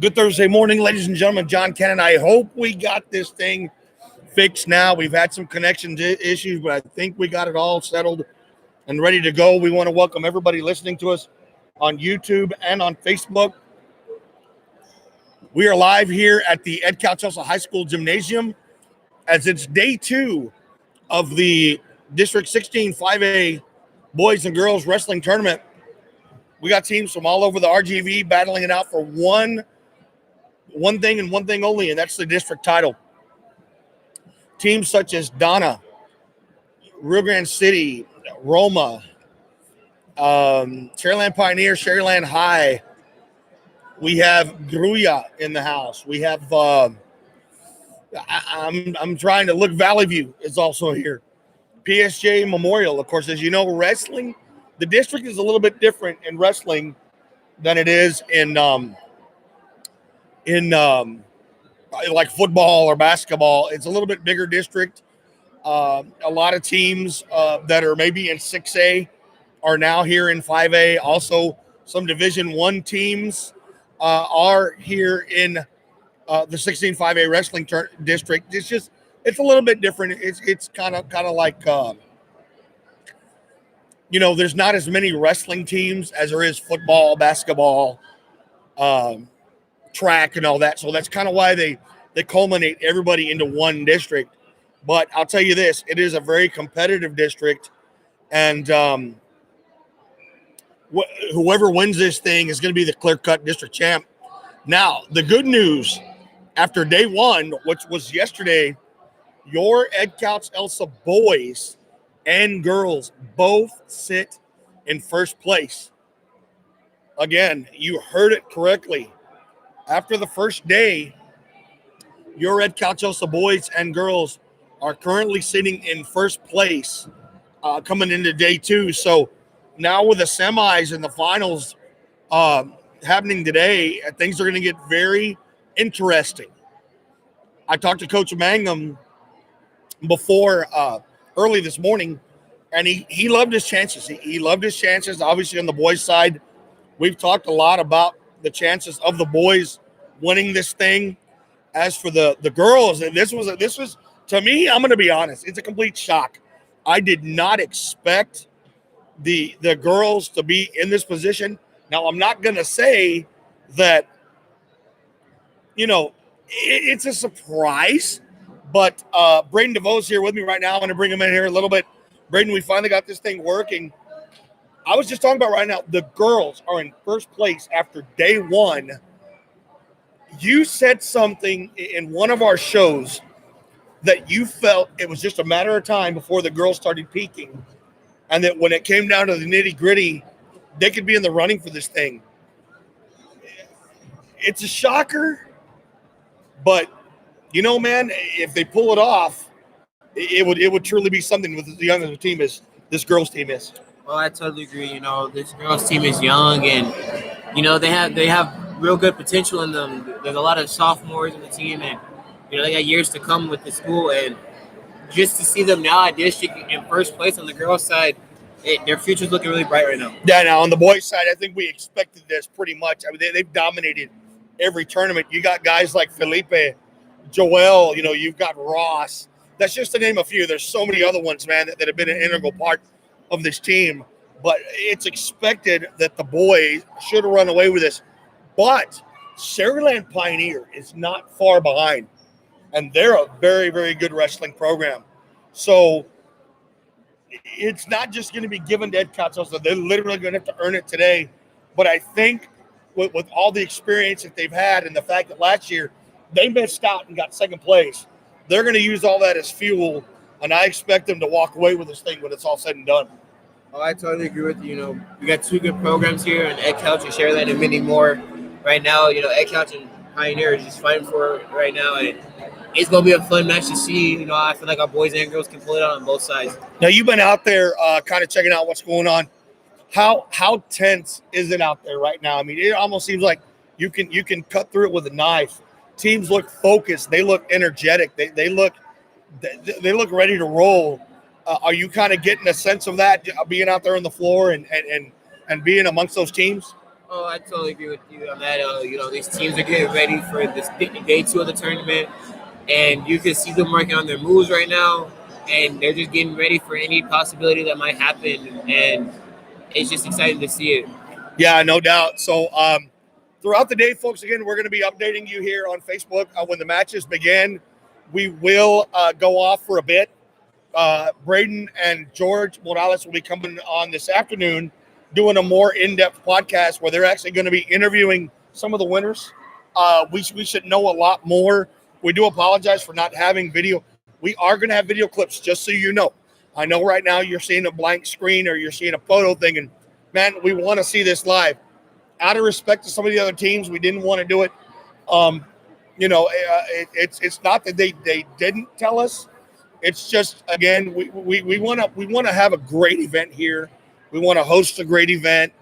Good Thursday morning, ladies and gentlemen. John Cannon. I hope we got this thing fixed now. We've had some connection issues, but I think we got it all settled and ready to go. We want to welcome everybody listening to us on YouTube and on Facebook. We are live here at the Ed Calchelsea High School Gymnasium as it's day 2 of the District 16 5A Boys and Girls Wrestling Tournament. We got teams from all over the RGV battling it out for one thing and one thing only, and that's the district title. Teams such as Donna, Rio Grande City, Roma, Sharyland Pioneer, Sharyland High. We have Gruya in the house. We have I'm trying to look. Valley View is also here. PSJ Memorial, of course, as you know, wrestling. The district is a little bit different in wrestling than it is in like football or basketball. It's a little bit bigger district. A lot of teams that are maybe in 6A are now here in 5A. Also, some Division I teams are here in the 16 5A wrestling district. It's a little bit different. It's kind of like there's not as many wrestling teams as there is football, basketball, track, and all that. So that's kind of why they culminate everybody into one district. But I'll tell you this, it is a very competitive district, and whoever wins this thing is going to be the clear-cut district champ. Now, the good news, after day 1, which was yesterday, your Ed Calchelsea boys and girls both sit in first place. Again, you heard it correctly. After the first day, your Ed Calchelsea boys and girls are currently sitting in first place coming into day 2. So now with the semis and the finals happening today, things are going to get very interesting. I talked to Coach Mangum before early this morning, and he loved his chances. He loved his chances. Obviously, on the boys' side, we've talked a lot about the chances of the boys winning this thing. As for the girls, this was to me, I'm going to be honest, it's a complete shock. I did not expect the girls to be in this position. Now, I'm not going to say that, it's a surprise, but Braden DeVoe's here with me right now. I'm going to bring him in here a little bit. Braden, we finally got this thing working. I was just talking about right now, the girls are in first place after day 1. You said something in one of our shows that you felt it was just a matter of time before the girls started peaking, and that when it came down to the nitty-gritty, they could be in the running for this thing. It's a shocker, but, man, if they pull it off, it would truly be something with as young as the team is, this girls' team is. Well, I totally agree. This girls' team is young, and, they have real good potential in them. There's a lot of sophomores in the team, and they got years to come with the school. And just to see them now at district in first place on the girls' side, their future's looking really bright right now. Yeah, now on the boys' side, I think we expected this pretty much. I mean, they've dominated every tournament. You got guys like Felipe, Joel. You've got Ross. That's just to name a few. There's so many other ones, man, that have been an integral part of this team. But it's expected that the boys should run away with this. But Sharyland Pioneer is not far behind, and they're a very, very good wrestling program. So it's not just going to be given to Ed Calchelsea. They're literally going to have to earn it today. But I think with all the experience that they've had and the fact that last year they missed out and got second place, they're going to use all that as fuel, and I expect them to walk away with this thing when it's all said and done. Oh, I totally agree with you. We got 2 good programs here, and Ed Calchelsea and Sharyland, and many more. Right now, Ed Calchelsea and Pioneer is just fighting for it right now, and it's going to be a fun match to see. I feel like our boys and girls can pull it out on both sides. Now, you've been out there kind of checking out what's going on. How tense is it out there right now? I mean, it almost seems like you can cut through it with a knife. Teams look focused. They look energetic. They look ready to roll. Are you kind of getting a sense of that being out there on the floor and being amongst those teams? Oh, I totally agree with you on that. These teams are getting ready for this day 2 of the tournament, and you can see them working on their moves right now, and they're just getting ready for any possibility that might happen, and it's just exciting to see it. Yeah, no doubt. So throughout the day, folks, again, we're going to be updating you here on Facebook when the matches begin. We will go off for a bit. Braden and George Morales will be coming on this afternoon doing a more in-depth podcast where they're actually going to be interviewing some of the winners. We should know a lot more. We do apologize for not having video. We are going to have video clips, just so you know. I know right now you're seeing a blank screen or you're seeing a photo thing, and man, we want to see this live. Out of respect to some of the other teams, we didn't want to do it. It's not that they didn't tell us. It's just, again, we want to have a great event here. We want to host a great event.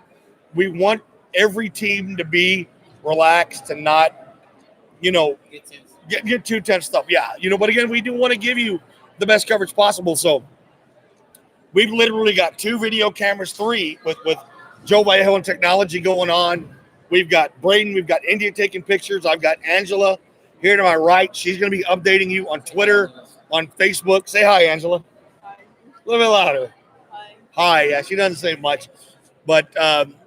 We want every team to be relaxed and not, get too tense stuff. Yeah, but again, we do want to give you the best coverage possible. So we've literally got 2 video cameras, 3 with Joe Vallejo and technology going on. We've got Braden. We've got India taking pictures. I've got Angela here to my right. She's going to be updating you on Twitter, on Facebook. Say hi, Angela. Hi. A little bit louder. Hi. Hi. Yeah, she doesn't say much. But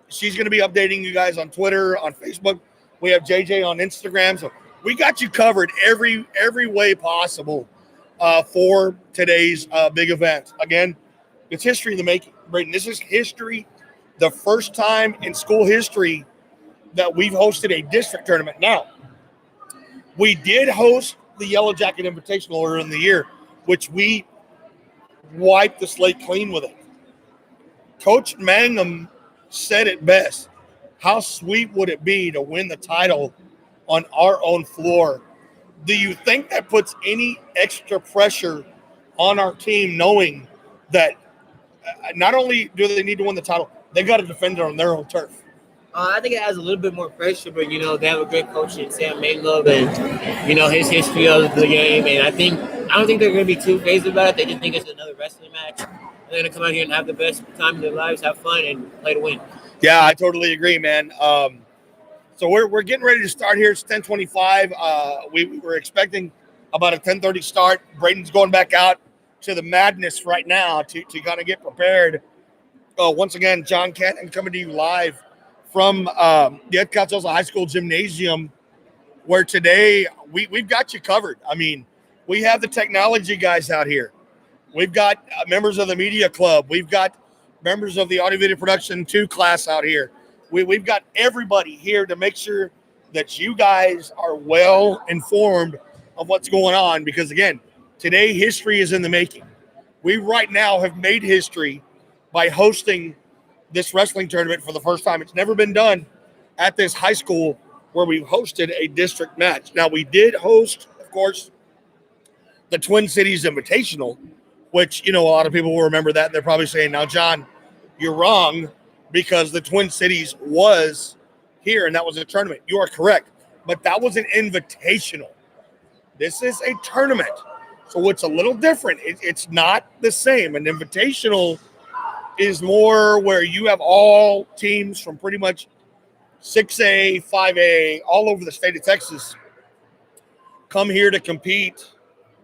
she's going to be updating you guys on Twitter, on Facebook. We have JJ on Instagram. So we got you covered every way possible for today's big event. Again, it's history in the making. Braden, this is history. The first time in school history that we've hosted a district tournament. Now, we did host the Yellow Jacket Invitational earlier in the year, which we wiped the slate clean with it. Coach Mangum said it best. How sweet would it be to win the title on our own floor? Do you think that puts any extra pressure on our team knowing that not only do they need to win the title, they got to defend it on their own turf? I think it adds a little bit more pressure, but they have a great coach in Sam Maylove and his history of the game. And I don't think they're going to be too phased about it. They just think it's another wrestling match. They're going to come out here and have the best time of their lives, have fun, and play to win. Yeah, I totally agree, man. So we're getting ready to start here. It's 10:25. We were expecting about a 10:30 start. Braden's going back out to the madness right now to kind of get prepared. Once again, John Canton coming to you live from the Ed Calzosa High School Gymnasium, where today we've got you covered. I mean, we have the technology guys out here. We've got members of the media club. We've got members of the Audio Video Production 2 class out here. We've got everybody here to make sure that you guys are well informed of what's going on, because, again, today history is in the making. We right now have made history by hosting this wrestling tournament for the first time. It's never been done at this high school where we hosted a district match. Now, we did host, of course, the Twin Cities Invitational, which, a lot of people will remember that. And they're probably saying, now, John, you're wrong, because the Twin Cities was here and that was a tournament. You are correct. But that was an invitational. This is a tournament. So it's a little different. It's not the same. An invitational is more where you have all teams from pretty much 6A, 5A, all over the state of Texas come here to compete,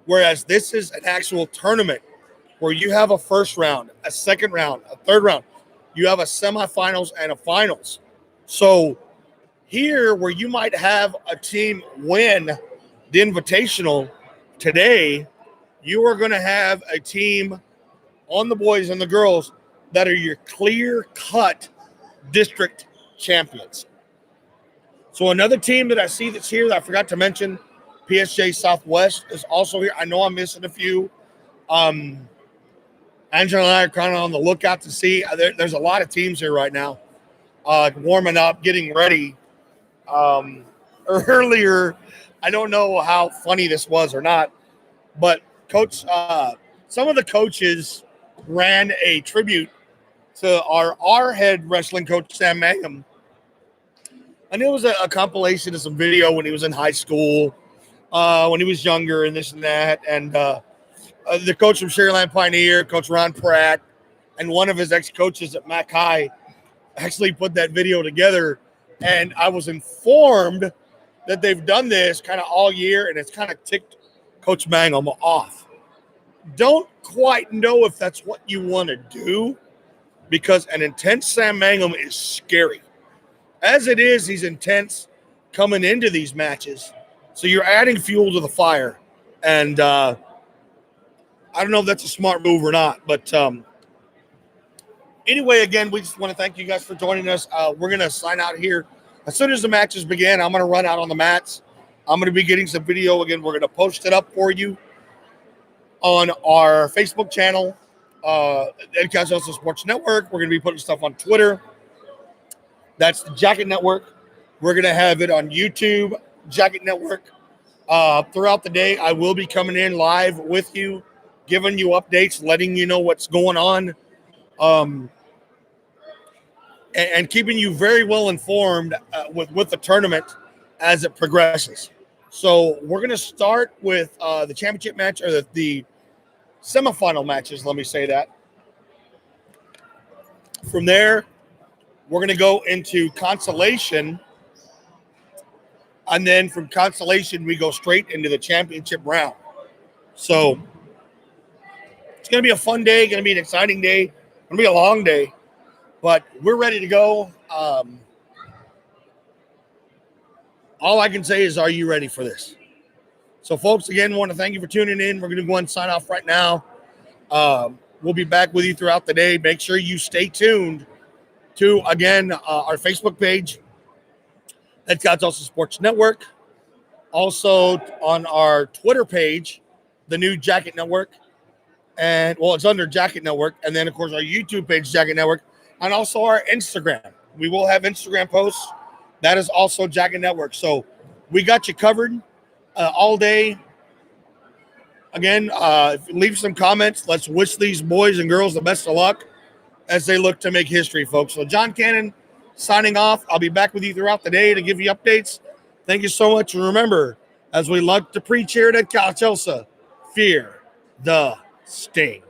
whereas this is an actual tournament where you have a first round, a second round, a third round. You have a semifinals and a finals. So here, where you might have a team win the invitational today, you are going to have a team on the boys and the girls that are your clear-cut district champions. So another team that I see that's here that I forgot to mention, PSJ Southwest, is also here. I know I'm missing a few. Angela and I are kind of on the lookout to see. There's a lot of teams here right now warming up, getting ready. Earlier, I don't know how funny this was or not, but Coach, some of the coaches ran a tribute to our head wrestling coach, Sam Mangum. And it was a compilation of some video when he was in high school, when he was younger and this and that. And the coach from Sharyland Pioneer, Coach Ron Pratt, and one of his ex-coaches at Mac High actually put that video together And I was informed that they've done this kind of all year, and it's kind of ticked Coach Mangum off. Don't quite know if that's what you want to do, because an intense Sam Mangum is scary. As it is, he's intense coming into these matches. So you're adding fuel to the fire. And I don't know if that's a smart move or not. But anyway, again, we just want to thank you guys for joining us. We're going to sign out here. As soon as the matches begin, I'm going to run out on the mats. I'm going to be getting some video. Again, we're going to post it up for you on our Facebook channel, Edcouch Elsa Sports Network. We're going to be putting stuff on Twitter. That's the Jacket Network. We're going to have it on YouTube, Jacket Network. Throughout the day, I will be coming in live with you, giving you updates, letting you know what's going on, and keeping you very well informed with the tournament as it progresses. So we're going to start with the championship match, or the semifinal matches, let me say that. From there, we're going to go into consolation. And then from consolation, we go straight into the championship round. So it's going to be a fun day, going to be an exciting day, going to be a long day. But we're ready to go. All I can say is, are you ready for this? So, folks, again, want to thank you for tuning in. We're going to go and sign off right now. We'll be back with you throughout the day. Make sure you stay tuned to, again, our Facebook page, Edcouch Elsa Sports Network. Also on our Twitter page, the new Jacket Network. And, well, it's under Jacket Network. And then, of course, our YouTube page, Jacket Network. And also our Instagram. We will have Instagram posts. That is also Jacket Network. So we got you covered all day. Again, leave some comments. Let's wish these boys and girls the best of luck as they look to make history, folks. So John Cannon signing off. I'll be back with you throughout the day to give you updates. Thank you so much. And remember, as we like to preach here at Edcouch Elsa, fear the sting.